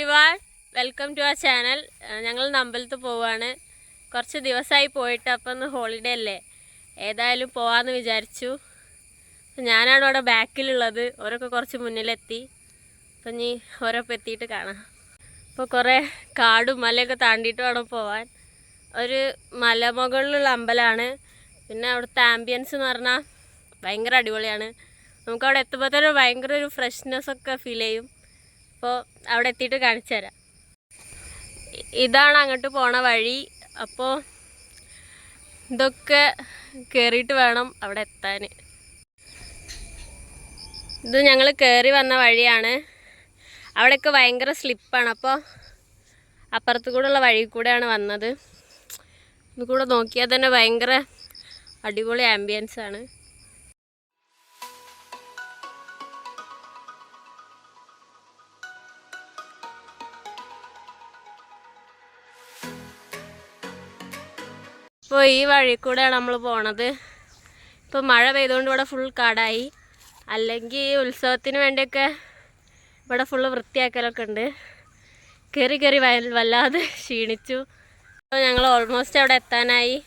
Everyone, welcome to our channel. ഞങ്ങൾ അമ്പലത്തിൽ പോവാണ്. കുറച്ച് ദിവസമായി പോയിട്ട്, അപ്പം ഒന്ന് ഹോളിഡേ അല്ലേ, ഏതായാലും പോവാമെന്ന് വിചാരിച്ചു. ഞാനാണ് അവിടെ ബാക്കിലുള്ളത്, ഓരൊക്കെ കുറച്ച് മുന്നിലെത്തി. അപ്പം ഇനി ഓരോപ്പം എത്തിയിട്ട് കാണാം. അപ്പോൾ കുറേ കാടും മലയൊക്കെ താണ്ടിയിട്ട് വേണം പോവാൻ. ഒരു മലമുകളിലുള്ള അമ്പലമാണ്. പിന്നെ അവിടുത്തെ ആംബിയൻസ് എന്ന് പറഞ്ഞാൽ ഭയങ്കര അടിപൊളിയാണ്. നമുക്കവിടെ എത്തുമ്പോൾ തന്നെ ഭയങ്കര ഒരു ഫ്രഷ്നെസ്സൊക്കെ ഫീൽ ചെയ്യും. അപ്പോൾ അവിടെ എത്തിയിട്ട് കാണിച്ചു തരാം. ഇതാണ് അങ്ങോട്ട് പോണ വഴി. അപ്പോൾ ഇതൊക്കെ കയറിയിട്ട് വേണം അവിടെ എത്താൻ. ഇത് ഞങ്ങൾ കയറി വന്ന വഴിയാണ്. അവിടെയൊക്കെ ഭയങ്കര സ്ലിപ്പാണ്. അപ്പോൾ അപ്പുറത്ത് കൂടെയുള്ള വഴി കൂടെയാണ് വന്നത്. ഇത് കൂടെ നോക്കിയാൽ തന്നെ ഭയങ്കര അടിപൊളി ആംബിയൻസ് ആണ്. ഇപ്പോൾ ഈ വഴി കൂടെയാണ് നമ്മൾ പോണത്. ഇപ്പോൾ മഴ പെയ്തുകൊണ്ട് ഇവിടെ ഫുൾ കാടായി. അല്ലെങ്കിൽ ഉത്സവത്തിന് വേണ്ടിയൊക്കെ ഇവിടെ ഫുള്ള് വൃത്തിയാക്കലൊക്കെ ഉണ്ട്. കയറി കയറി വല്ലാതെ ക്ഷീണിച്ചു. അപ്പോൾ ഞങ്ങൾ ഓൾമോസ്റ്റ് അവിടെ എത്താനായി.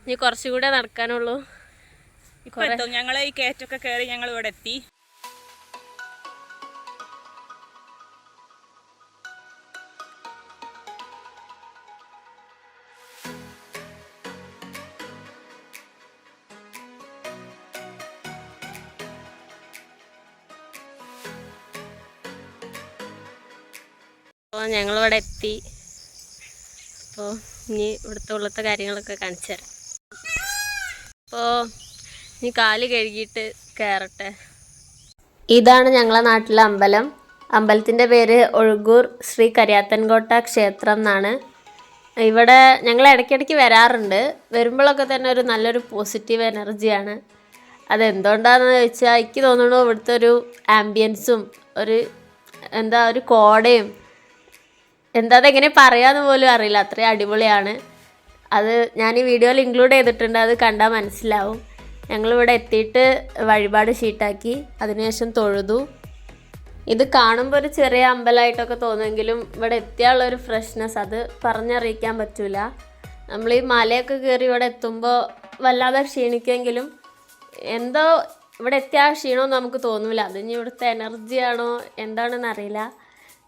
ഇനി കുറച്ചുകൂടെ നടക്കാനുള്ളൂ. ഞങ്ങൾ ഈ കയറ്റൊക്കെ കയറി ഞങ്ങൾ ഇവിടെ എത്തി. അപ്പോൾ ഞങ്ങളിവിടെ എത്തി. അപ്പോൾ ഇനി ഇവിടുത്തെ ഉള്ളത്തെ കാര്യങ്ങളൊക്കെ കാണിച്ചു തരാം. അപ്പോൾ ഇനി കാല് കഴുകിയിട്ട് കയറട്ടെ. ഇതാണ് ഞങ്ങളെ നാട്ടിലെ അമ്പലം. അമ്പലത്തിൻ്റെ പേര് ഒഴുകൂർ ശ്രീ കരിയാത്തൻകോട്ട ക്ഷേത്രം എന്നാണ്. ഇവിടെ ഞങ്ങൾ ഇടയ്ക്കിടയ്ക്ക് വരാറുണ്ട്. വരുമ്പോഴൊക്കെ തന്നെ ഒരു നല്ലൊരു പോസിറ്റീവ് എനർജിയാണ്. അതെന്തുകൊണ്ടാണെന്ന് ചോദിച്ചാൽ എനിക്ക് തോന്നുന്നു ഇവിടുത്തെ ഒരു ആംബിയൻസും ഒരു കോടയും അതെങ്ങനെ പറയാമെന്ന് പോലും അറിയില്ല, അത്രയും അടിപൊളിയാണ്. അത് ഞാൻ ഈ വീഡിയോയിൽ ഇൻക്ലൂഡ് ചെയ്തിട്ടുണ്ട്, അത് കണ്ടാൽ മനസ്സിലാവും. ഞങ്ങളിവിടെ എത്തിയിട്ട് വഴിപാട് ഷീട്ടാക്കി, അതിനുശേഷം തൊഴുതു. ഇത് കാണുമ്പോൾ ഒരു ചെറിയ അമ്പലമായിട്ടൊക്കെ തോന്നുമെങ്കിലും ഇവിടെ എത്തിയാലുള്ളൊരു ഫ്രഷ്നെസ് അത് പറഞ്ഞറിയിക്കാൻ പറ്റില്ല. നമ്മൾ ഈ മലയൊക്കെ കയറി ഇവിടെ എത്തുമ്പോൾ വല്ലാതെ ക്ഷീണിക്കുമെങ്കിലും എന്തോ ഇവിടെ എത്തിയ ആ ക്ഷീണമൊന്നും നമുക്ക് തോന്നില്ല. അതിന് ഇവിടുത്തെ എനർജിയാണോ എന്താണെന്ന് അറിയില്ല.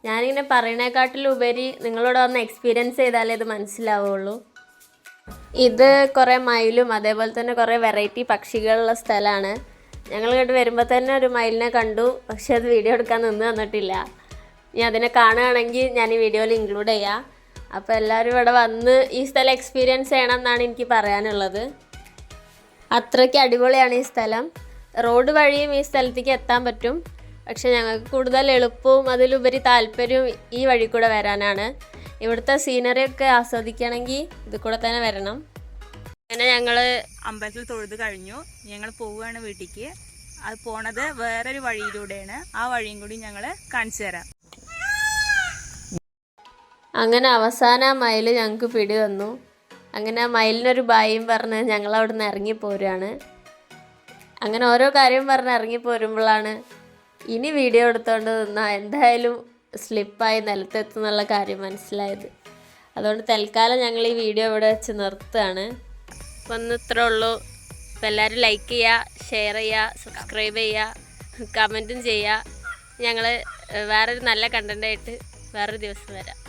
ഞാനിങ്ങനെ പറയണേക്കാട്ടിലുപരി നിങ്ങളോട് വന്ന് എക്സ്പീരിയൻസ് ചെയ്താലേ ഇത് മനസ്സിലാവുള്ളൂ. ഇത് കുറേ മയിലും അതേപോലെ തന്നെ കുറേ വെറൈറ്റി പക്ഷികളുള്ള സ്ഥലമാണ്. ഞങ്ങൾ ഇങ്ങോട്ട് വരുമ്പോൾ തന്നെ ഒരു മയിലിനെ കണ്ടു, പക്ഷെ അത് വീഡിയോ എടുക്കാൻ തന്നിട്ടില്ല. ഇനി അതിനെ കാണുകയാണെങ്കിൽ ഞാൻ ഈ വീഡിയോയിൽ ഇൻക്ലൂഡ് ചെയ്യാം. അപ്പോൾ എല്ലാവരും ഇവിടെ വന്ന് ഈ സ്ഥലം എക്സ്പീരിയൻസ് ചെയ്യണം എന്നാണ് എനിക്ക് പറയാനുള്ളത്. അത്രയ്ക്ക് അടിപൊളിയാണ് ഈ സ്ഥലം. റോഡ് വഴിയും ഈ സ്ഥലത്തേക്ക് എത്താൻ പറ്റും. പക്ഷെ ഞങ്ങൾക്ക് കൂടുതൽ എളുപ്പവും അതിലുപരി താല്പര്യവും ഈ വഴി കൂടെ വരാനാണ്. ഇവിടുത്തെ സീനറിയൊക്കെ ആസ്വദിക്കണമെങ്കിൽ ഇത് കൂടെ തന്നെ വരണം. അങ്ങനെ ഞങ്ങൾ അമ്പലത്തിൽ തൊഴുത് കഴിഞ്ഞു. ഞങ്ങൾ പോവുകയാണ് വീട്ടിലേക്ക്. അത് പോണത് വേറൊരു വഴിയിലൂടെയാണ്. ആ വഴിയും കൂടി ഞങ്ങൾ കാണിച്ചു തരാം. അങ്ങനെ അവസാനം ആ മയിൽ ഞങ്ങൾക്ക് പിടി തന്നു. അങ്ങനെ ആ മയിലിനൊരു ബായും പറഞ്ഞ് ഞങ്ങൾ അവിടെ നിന്ന് ഇറങ്ങിപ്പോരുകയാണ്. അങ്ങനെ ഓരോ കാര്യം പറഞ്ഞ് ഇറങ്ങിപ്പോരുമ്പോഴാണ് ഇനി വീഡിയോ എടുത്തുകൊണ്ട് നിന്നാൽ എന്തായാലും സ്ലിപ്പായി നിലത്തെത്തുന്നുള്ള കാര്യം മനസ്സിലായത്. അതുകൊണ്ട് തൽക്കാലം ഞങ്ങൾ ഈ വീഡിയോ ഇവിടെ വെച്ച് നിർത്തുകയാണ്. അപ്പോൾ ഒന്ന് ഇത്രേ ഉള്ളൂ. അപ്പോൾ എല്ലാവരും ലൈക്ക് ചെയ്യുക, ഷെയർ ചെയ്യുക, സബ്സ്ക്രൈബ് ചെയ്യുക, കമൻറ്റും ചെയ്യുക. ഞങ്ങൾ വേറൊരു നല്ല കണ്ടൻ്റായിട്ട് വേറൊരു ദിവസം വരാം.